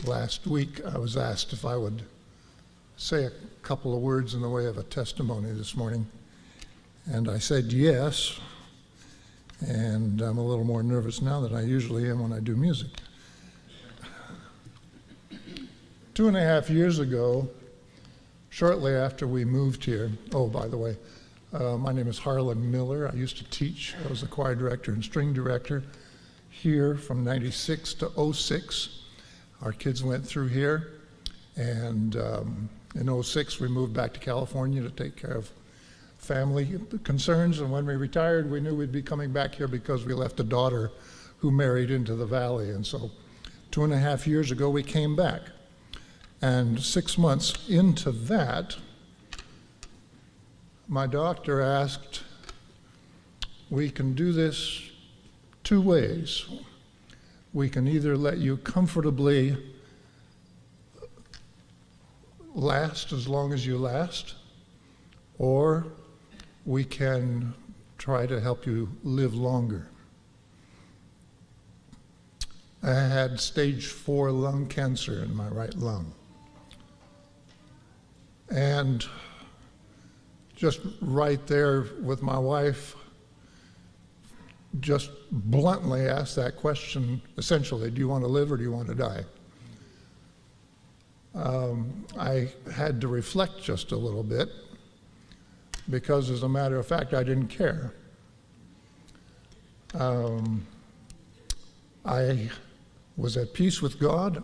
Last week, I was asked if I would say a couple of words in the way of a testimony this morning, and I said yes, and I'm a little more nervous now than I usually am when I do music. 2.5 years ago, shortly after we moved here, oh, by the way, my name is Harlen Miller. I used to teach. I was the choir director and string director here from 96 to 06. Our kids went through here, and in 06 we moved back to California to take care of family concerns, and when we retired we knew we'd be coming back here because we left a daughter who married into the valley, and so 2.5 years ago we came back. And 6 months into that, my doctor asked, we can do this 2 ways. We can either let you comfortably last as long as you last, or we can try to help you live longer. I had stage 4 lung cancer in my right lung. And just right there with my wife, just bluntly asked that question, essentially, do you want to live or do you want to die? I had to reflect just a little bit because, as a matter of fact, I didn't care. I was at peace with God.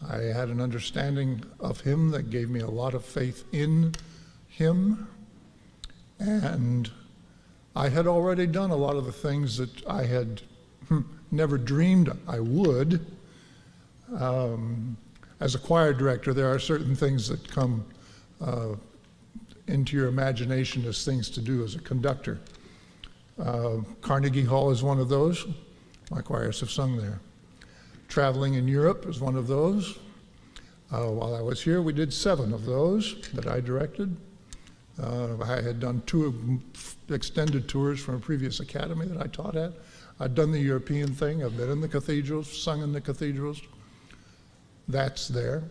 I had an understanding of Him that gave me a lot of faith in Him, and I had already done a lot of the things that I had never dreamed I would. As a choir director, there are certain things that come into your imagination as things to do as a conductor. Carnegie Hall is one of those. My choirs have sung there. Traveling in Europe is one of those. While I was here, we did 7 of those that I directed. I had done 2 extended tours from a previous academy that I taught at. I'd done the European thing. I've been in the cathedrals, sung in the cathedrals. That's there.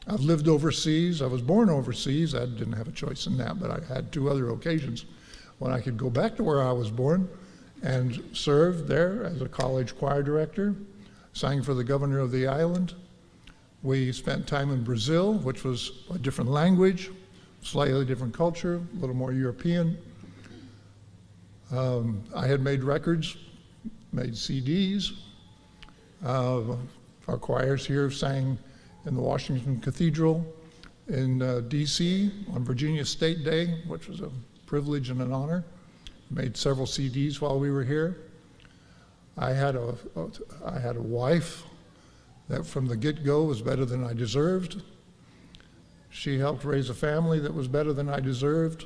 I've lived overseas. I was born overseas. I didn't have a choice in that, but I had 2 other occasions when I could go back to where I was born and serve there as a college choir director, sang for the governor of the island. We spent time in Brazil, which was a different language, slightly different culture, a little more European. I had made records, made CDs. Our choirs here sang in the Washington Cathedral in DC on Virginia State Day, which was a privilege and an honor. Made several CDs while we were here. I had a wife that from the get-go was better than I deserved. She helped raise a family that was better than I deserved.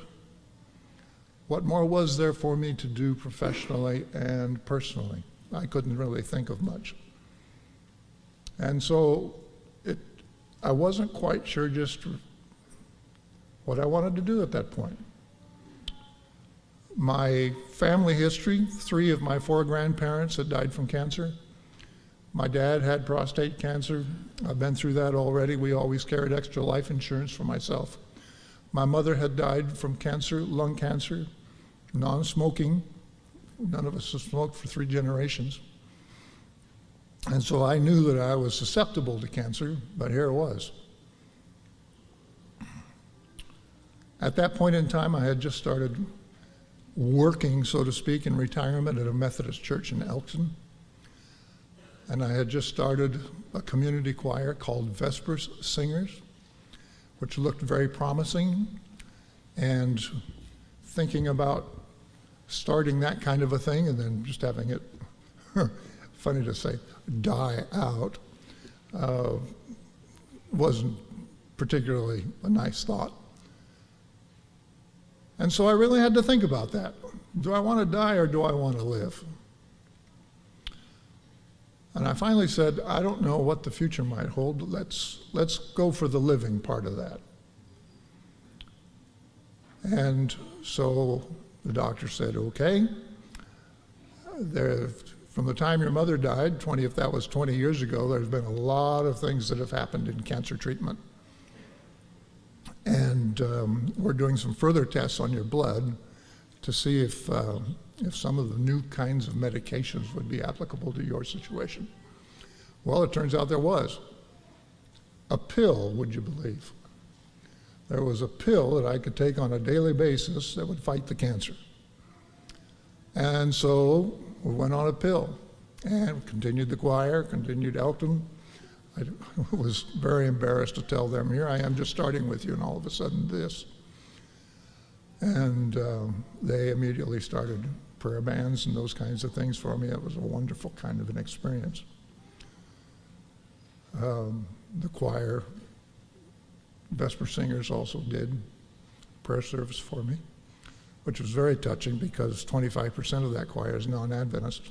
What more was there for me to do professionally and personally? I couldn't really think of much. And so I wasn't quite sure just what I wanted to do at that point. My family history, 3 of my 4 grandparents had died from cancer. My dad had prostate cancer. I've been through that already. We always carried extra life insurance for myself. My mother had died from cancer, lung cancer, non-smoking. None of us have smoked for 3 generations. And so I knew that I was susceptible to cancer, but here it was. At that point in time, I had just started working, so to speak, in retirement at a Methodist church in Elkton. And I had just started a community choir called Vespers Singers, which looked very promising, and thinking about starting that kind of a thing and then just having it, funny to say, die out, wasn't particularly a nice thought. And so I really had to think about that. Do I want to die or do I want to live? And I finally said, I don't know what the future might hold, but let's go for the living part of that. And so the doctor said, okay, there are From the time your mother died, if that was 20 years ago, there's been a lot of things that have happened in cancer treatment. And we're doing some further tests on your blood to see if some of the new kinds of medications would be applicable to your situation. Well, it turns out there was. A pill, would you believe? There was a pill that I could take on a daily basis that would fight the cancer. And so we went on a pill and continued the choir, continued Elton. I was very embarrassed to tell them, here I am just starting with you, and all of a sudden this. And they immediately started prayer bands and those kinds of things for me. It was a wonderful kind of an experience. The choir, Vesper singers also did prayer service for me, which was very touching because 25% of that choir is non-Adventist.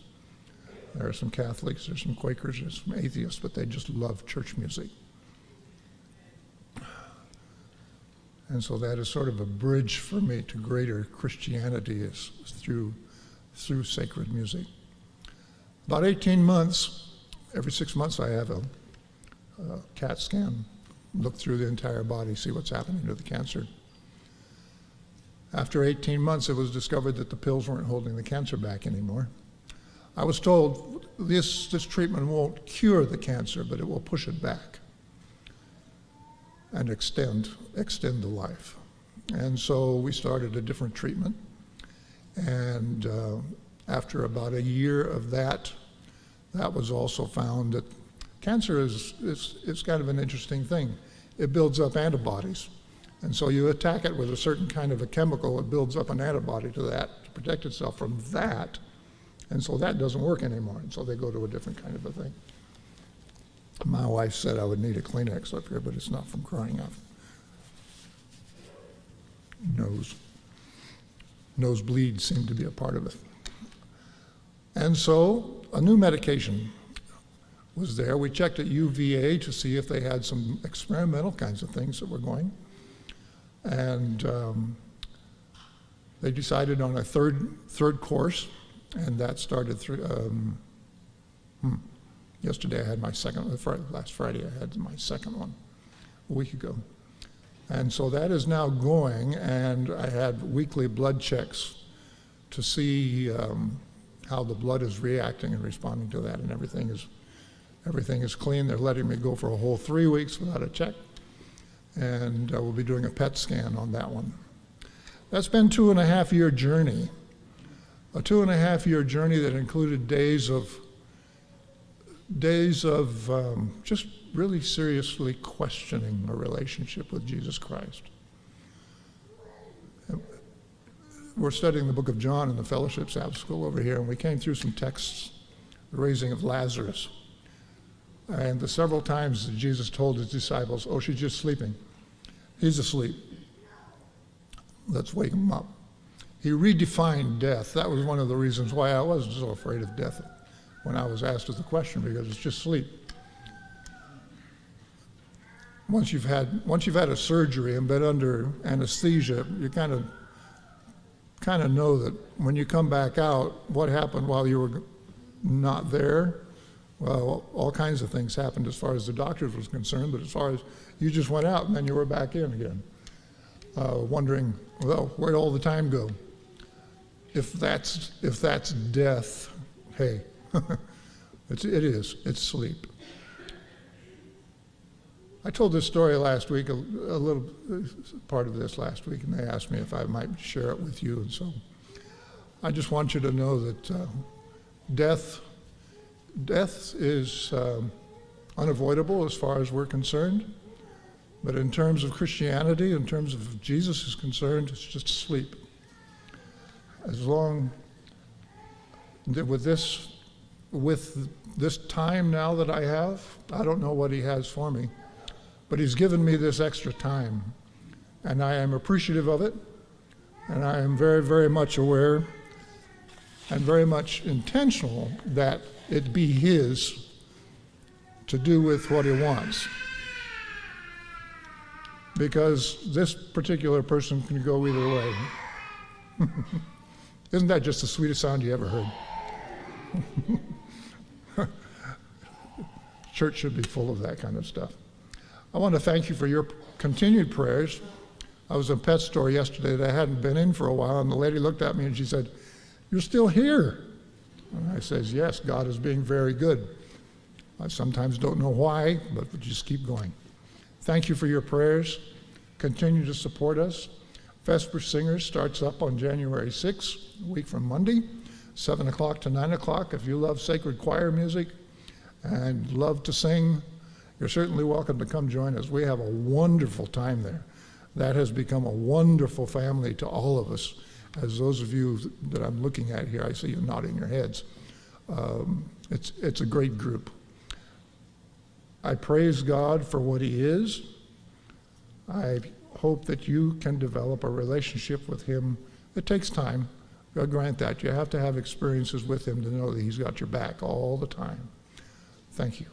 There are some Catholics, there's some Quakers, there's some atheists, but they just love church music. And so that is sort of a bridge for me to greater Christianity is through sacred music. About 18 months, every 6 months I have a CAT scan, look through the entire body, see what's happening to the cancer. After 18 months, it was discovered that the pills weren't holding the cancer back anymore. I was told this treatment won't cure the cancer, but it will push it back and extend the life. And so we started a different treatment. And after about a year of that was also found that cancer is kind of an interesting thing. It builds up antibodies. And so you attack it with a certain kind of a chemical, it builds up an antibody to that to protect itself from that. And so that doesn't work anymore. And so they go to a different kind of a thing. My wife said I would need a Kleenex up here, but it's not from crying out. Nosebleeds seem to be a part of it. And so a new medication was there. We checked at UVA to see if they had some experimental kinds of things that were going. And they decided on a third course, and that started through, yesterday I had my second, last Friday I had my second one, a week ago. And so that is now going, and I had weekly blood checks to see how the blood is reacting and responding to that, and everything is clean. They're letting me go for a whole 3 weeks without a check, and we'll be doing a PET scan on that one. That's been a 2.5-year journey, a 2.5-year journey that included days of just really seriously questioning a relationship with Jesus Christ. We're studying the book of John in the Fellowship Sabbath School over here, and we came through some texts, the raising of Lazarus. And the several times that Jesus told his disciples, oh, she's just sleeping. He's asleep. Let's wake him up. He redefined death. That was one of the reasons why I wasn't so afraid of death when I was asked the question, because it's just sleep. Once you've had a surgery and been under anesthesia, you kind of know that when you come back out, what happened while you were not there. Well, all kinds of things happened as far as the doctors was concerned, but as far as you just went out and then you were back in again, wondering, well, where'd all the time go? If that's death, hey, it's sleep. I told this story last week, a little part of this last week, and they asked me if I might share it with you, and so I just want you to know that death is unavoidable as far as we're concerned, but in terms of Christianity, in terms of Jesus is concerned, it's just sleep. As long with this time now that I have, I don't know what he has for me, but he's given me this extra time, and I am appreciative of it, and I am very, very much aware and very much intentional that it be his to do with what he wants. Because this particular person can go either way. Isn't that just the sweetest sound you ever heard? Church should be full of that kind of stuff. I want to thank you for your continued prayers. I was in a pet store yesterday that I hadn't been in for a while, and the lady looked at me and she said, "You're still here." And I says, "Yes, God is being very good. I sometimes don't know why, but we just keep going." Thank you for your prayers. Continue to support us. Vesper Singers starts up on January 6th, a week from Monday, 7 o'clock to 9 o'clock. If you love sacred choir music and love to sing, you're certainly welcome to come join us. We have a wonderful time there. That has become a wonderful family to all of us. As those of you that I'm looking at here, I see you nodding your heads. It's a great group. I praise God for what He is. I hope that you can develop a relationship with Him. It takes time. I'll grant that. You have to have experiences with Him to know that He's got your back all the time. Thank you.